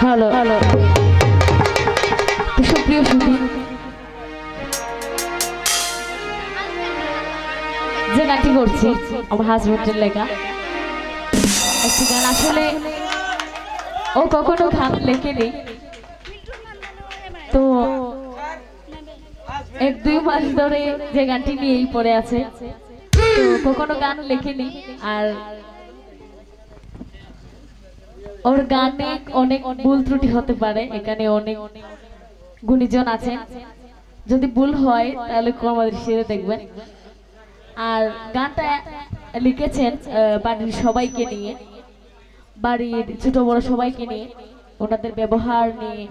Hello hello সুপ্রিয় সুধী যে গানটি করছি আমার হাজবেন্ডের লেখা একটি গান। আসলে ও কখনো গান লেখেনি, তো 1-2 মাস ধরে যে গানটি নিয়েই পড়ে আছে, তো কখনো গান লেখেনি। আর ওর গানে অনেক ভুল ত্রুটি হতে পারে, এখানে অনেক গুণীজন আছেন, যদি ভুল হয় তাহলে আমাদের সেরে দেখবেন। আর গানটা লিখেছেন বাড়ির সবাইকে নিয়ে, বাড়ির ছোট বড় সবাইকে নিয়ে, ওনাদের ব্যবহার নিয়ে,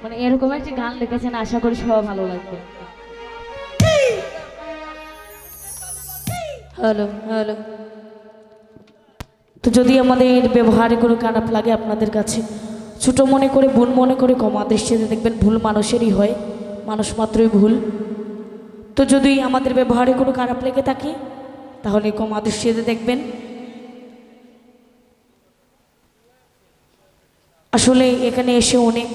মানে এরকম একটি গান লিখেছেন। আশা করি সবাই ভালো লাগবে। Hello hello. তো যদি আমাদের ব্যবহারে কোনো খারাপ লাগে আপনাদের কাছে, ছোট মনে করে ভুল মনে করে ক্ষমা দৃষ্টিতে দেখবেন। ভুল মানুষেরই হয়, মানুষ মাত্রই ভুল। তো যদি আমাদের ব্যবহারে কোনো খারাপ লেগে থাকে তাহলে ক্ষমা দৃষ্টিতে দেখবেন। আসলে এখানে এসে অনেক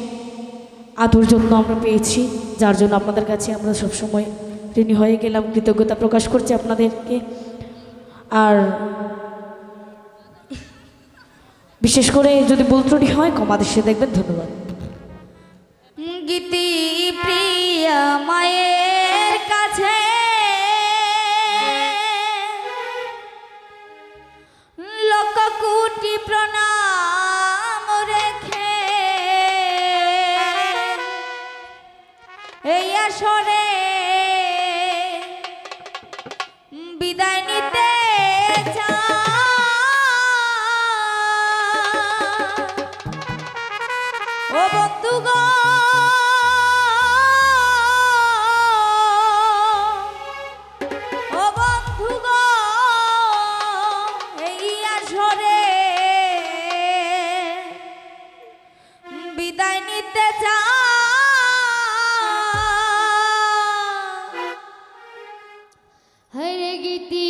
আদর যত্ন আমরা পেয়েছি, যার জন্য আপনাদের কাছে আমরা সবসময় ঋণী হয়ে গেলাম, কৃতজ্ঞতা প্রকাশ করছি আপনাদেরকে। আর বিশেষ করে যদি ভুল ত্রুটি হয় ক্ষমা দৃষ্টিতে দেখবেন। ধন্যবাদ। গীতি প্রিয়া মায়ের কাছে লক্ষ কোটি প্রণাম রেখে এই আসরে বিদায় নিতে ও বন্ধুগণ, ও বন্ধুগণ, এই আসরে বিদায় নিতে চাই। হরে গীতি